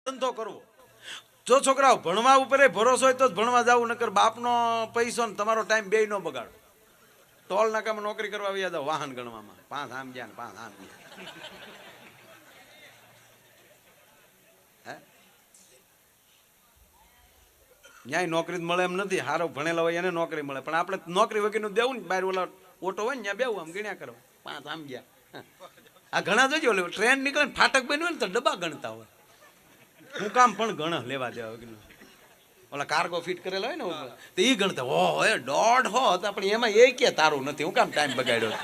ધંધો કરવો. જો છોકરાઓ ભણવા ઉપર ભરોસો હોય તો જ ભણવા જવું, નકર બાપનો પૈસો ને તમારો ટાઈમ બે નો બગાડો. ટોલ નાકામાં નોકરી કરવા આવ્યા જાવ, વાહન ગણવામાં 5 આમ ગયા ને 5 આમ ગયા. ન્યાય નોકરી મળે એમ નથી, હારો ભણેલા હોય એને નોકરી મળે, પણ આપણે નોકરી વગરનું દેવું ને, બહાર ઓલા ઓટો હોય ને ત્યાં બેવું, આમ ગણ્યા કરો 5 આમ ગયા. આ ઘણા જોજો ટ્રેન નીકળે ને ફાટક બન્યું હોય ને તો ડબ્બા ગણતા હોય. હું કામ પણ ગણ લેવા દેવા વગરનું. ઓલા કાર્ગો ફિટ કરેલા હોય ને તો એ ગણતા હો એ 1.5 હોત, આપણે એમાં એ કે તારું નથી, હું કામ ટાઈમ બગાડ્યો.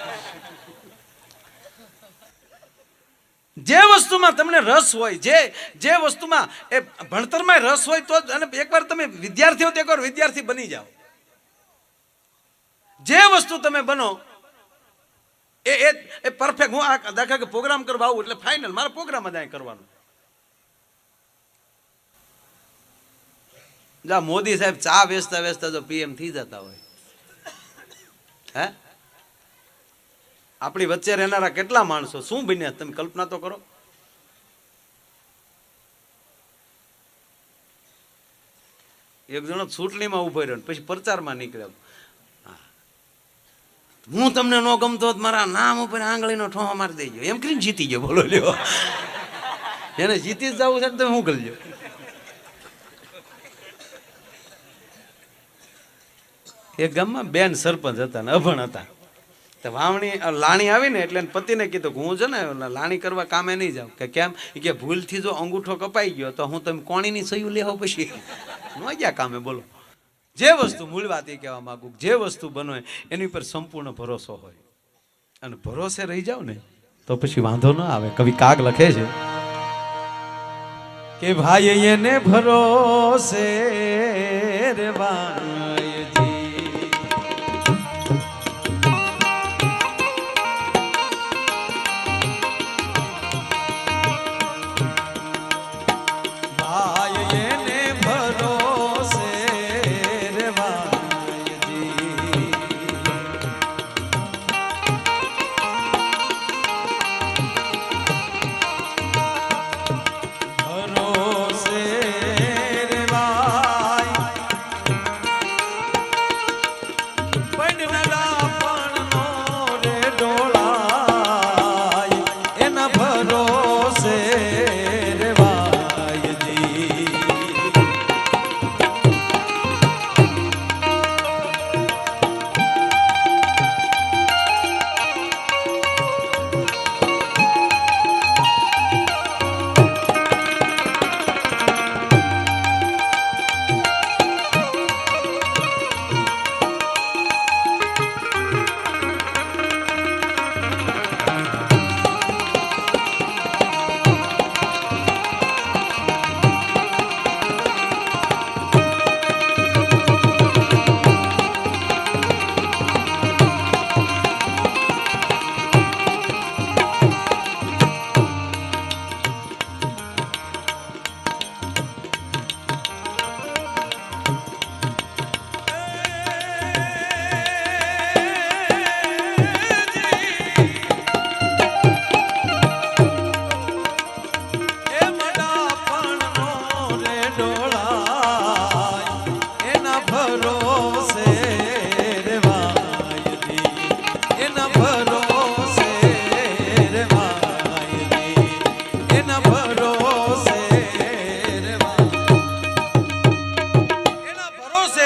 જે વસ્તુમાં તમને રસ હોય, જે વસ્તુમાં એ ભણતરમાં રસ હોય તો, અને એકવાર તમે વિદ્યાર્થી હો તો એકવાર વિદ્યાર્થી બની જાઓ. જે વસ્તુ તમે બનો એ પરફેક્ટ. હું આ દાખલા કે પ્રોગ્રામ કરવા આવું એટલે ફાઇનલ મારા પ્રોગ્રામ જ કરવાનો. જા મોદી સાહેબ ચા વેચતા વેચતા જો પીએમ થઈ જતા હોય, હે આપણી વચ્ચે રહેનારા કેટલા માણસો શું બન્યા તમે કલ્પના તો કરો. એક જણો ચૂંટણીમાં ઉભો રહ્યો પછી પ્રચારમાં નીકળ્યો, હું તમને ન ગમતો મારા નામ ઉપર આંગળીનો ઠોહો મારી દેજો, એમ કરીને જીતી ગયો. બોલો લ્યો, એને જીતી જ જવું છે તમે શું કરજો. એક ગામમાં બેન સરપંચ હતા ને અભણ હતા. વાવણી લાણી આવી ને એટલે પતિને કીધું કે હું છે ને લાણી કરવા કામે નહીં જાઉં. કે કેમ? કે ભૂલથી જો અંગૂઠો કપાઈ ગયો તો હું તમે કોણીની સયું લેવો પછી ન ગયા કામે. બોલો, જે વસ્તુ મૂળ વાત એ કહેવા માંગુ, જે વસ્તુ બનો એની પર સંપૂર્ણ ભરોસો હોય અને ભરોસે રહી જાવ ને તો પછી વાંધો ન આવે. કવિ કાગ લખે છે કે ભાઈ એને ભરોસે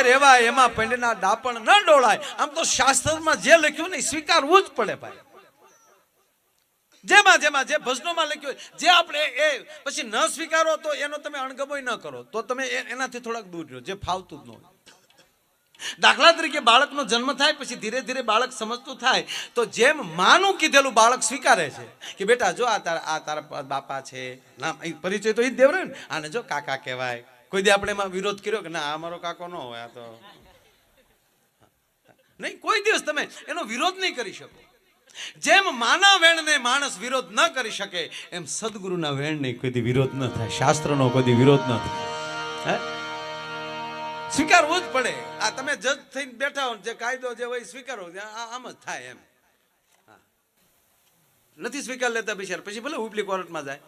રેવાય એમાં પંડના દાપણ ન ડોળાય. આમ તો શાસ્ત્રમાં જે લખ્યું ને સ્વીકારવું જ પડે ભાઈ. જેમાં જેમાં જે ભજનોમાં લખ્યું જે આપણે એ પછી ન સ્વીકારો તો એનો તમે અણગમોય ન કરો તો તમે એનાથી થોડાક દૂર રહો, જે ફાવતું જ ન હોય. દાખલા તરીકે બાળકનો જન્મ થાય પછી ધીરે ધીરે બાળક સમજતું થાય તો જેમ માનું કીધેલું બાળક સ્વીકારે છે કે બેટા જો આ તારા બાપા છે, ના પરિચય તો એ જ દેવરાય ને, આને જો કાકા કહેવાય. કોઈ દે આપણે એમાં વિરોધ કર્યો કે ના આ મારો કાકો ન હોય, આ તો નહીં. કોઈ દિવસ તમે એનો વિરોધ નહીં કરી શકો. જેમ માના વેણને માણસ વિરોધ ન કરી શકે એમ સદગુરુના વેણને કોઈ વિરોધ ન થાય, શાસ્ત્રનો કોઈ વિરોધ ન થાય. સ્વીકારવું જ પડે. આ તમે જજ થઈને બેઠા હો, જે કાયદો જે હોય સ્વીકારો, આમ જ થાય એમ. નથી સ્વીકાર લેતા બિચાર પછી ભલે ઉપલી કોર્ટમાં જાય.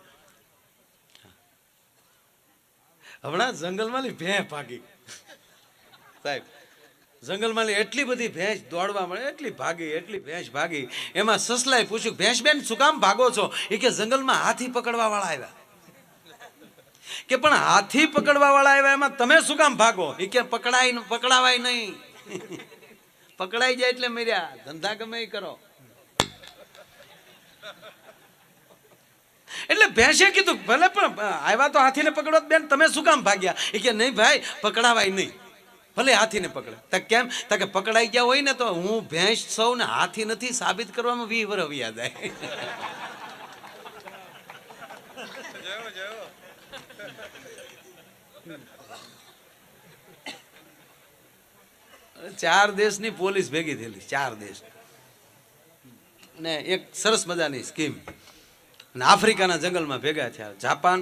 હમણાં જંગલમાં ભેં ભાગી સાહેબ, જંગલમાં એટલી બધી ભેંસ દોડવા મળે, એટલી ભેંસ ભાગી. એમાં સસલાએ પૂછ્યું, ભેંસ બેન શું કામ ભાગો છો? એ કે જંગલમાં હાથી પકડવા વાળા આવ્યા. કે પણ હાથી પકડવા વાળા આવ્યા એમાં તમે શું કામ ભાગો? એ કે પકડાવાય નહીં. પકડાઈ જાય એટલે મર્યા, ધંધા ગમે એ કરો. એટલે ભેંસે કીધું ભલે પણ આવ્યા તો હાથીને પકડો બેન, તમે શું કામ ભાગ્યા? એ કે નહીં ભાઈ, પકડાવાય નહીં, ભલે હાથીને પકડે. તો કેમ? તો કે પકડાઈ ગયા હોય ને તો હું ભેંસ સૌ ને હાથી નથી સાબિત કરવામાં 20 વર્ષ વ્યા જાય. 4 દેશની પોલીસ ભેગી થયેલી, 4 દેશ ને એક સરસ મજાની સ્કીમ. અને આફ્રિકાના જંગલમાં ભેગા થયા, જાપાન,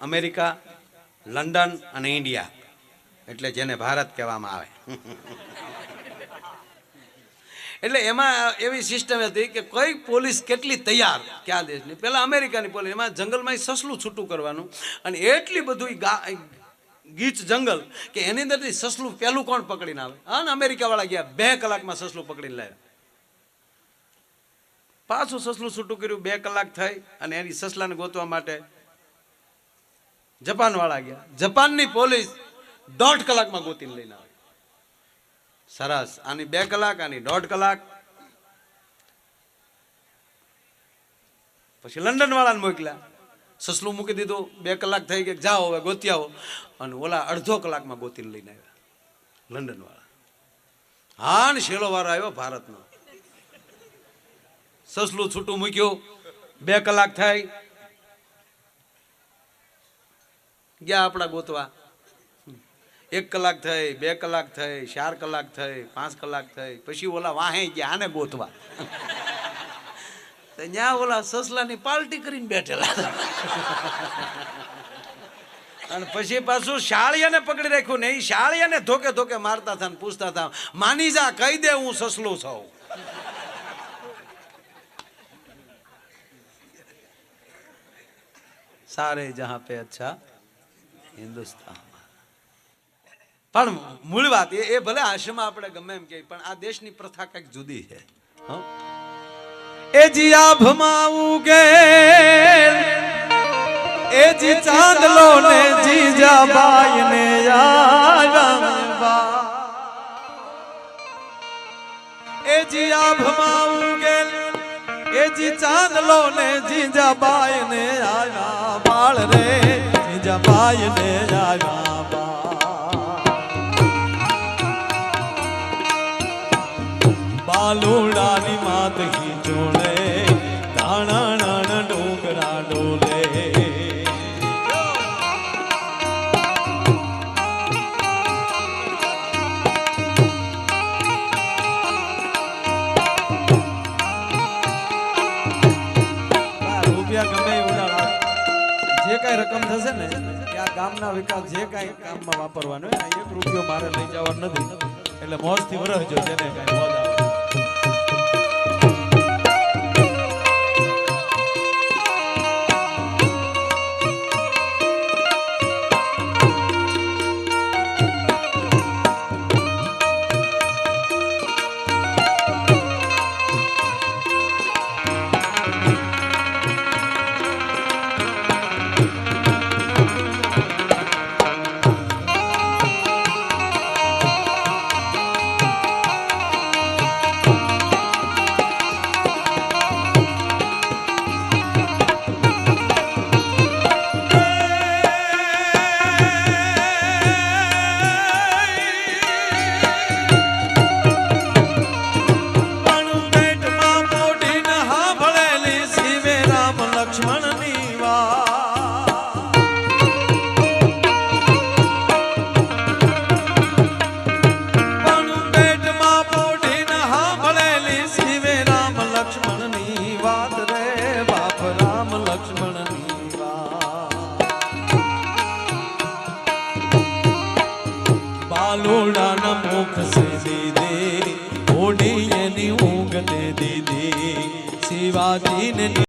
અમેરિકા, લંડન અને ઇન્ડિયા, એટલે જેને ભારત કહેવામાં આવે. એટલે એમાં એવી સિસ્ટમ હતી કે કઈ પોલીસ કેટલી તૈયાર, કયા દેશની? પેલા અમેરિકાની પોલીસ, એમાં જંગલમાં સસલું છૂટું કરવાનું, અને એટલી બધું ગીચ જંગલ કે એની અંદરથી સસલું પેલું કોણ પકડીને આવે? હા, અમેરિકા વાળા ગયા, 2 કલાકમાં સસલું પકડીને લાવ્યા. પાછું સસલું છૂટું કર્યું, 2 કલાક થઈ, અને એની સસલાને ગોતવા માટે જાપાન વાળા ગયા. જાપાનની પોલીસ 1.5 કલાકમાં ગોતીને લઈને આવે. સરસ. આની 2 કલાક, આની 1.5 કલાક. પછી લંડન વાળાને મોકલ્યા, સસલું મૂકી દીધું, 2 કલાક થઈ ગયા, જાઓ હવે ગોતી આવો. અને ઓલા 1/2 કલાકમાં ગોતીને લઈને આવ્યા લંડન વાળા. હા, ને છેલ્લો વારો આવ્યો ભારતનો. સસલું છૂટું મૂક્યું, 2 કલાક થઈ ગયા આપણા ગોતવા. 1 કલાક થઈ, 2 કલાક થઈ, 4 કલાક થઈ, 5 કલાક થઈ. પછી ઓલા વાહે ગયા આને ગોતવા. ત્યાં ઓલા સસલાની પાર્ટી કરીને બેઠેલા. અને પછી પાછું શાળિયાને પકડી રાખ્યું ને, એ શાળિયાને ધોકે ધોકે મારતા હતા ને પૂછતા હતા, માની જા, કહી દે હું સસલું છું. સારે જહાં પે અચ્છા હિન્દુસ્તાન. પણ મૂળ વાત એ ભલે આશ્રમમાં આપણે ગમે એમ કે, પણ આ દેશની પ્રથા કઈક જુદી છે. એ જી આભમાં ઉગે, એ જી ચાંદલો ને જીજાબાઈ ને આવ્યા. એ જી આભમાં ઉગે, એ જી ચાંદલો ને જીજાબાઈ ને આવ્યા. બાળ રે જીજાબાઈ ને આવ્યા. બાલુડાની માત હિંચોળે, ધાણા ડોગરા ડોલે. રૂપિયા ગમે ઉડાડા, જે કઈ રકમ થશે ને કે આ ગામના વિકાસ, જે કઈ કામમાં વાપરવાનો, 1 રૂપિયો મારે લઈ જવાનો નથી. એટલે મોજથી વરસજો, જેને કઈ મોજ આવે. બાલુડાના મુખ સે દીદી, ઓડી એની ઊંઘ દે દીદી, શિવાજીને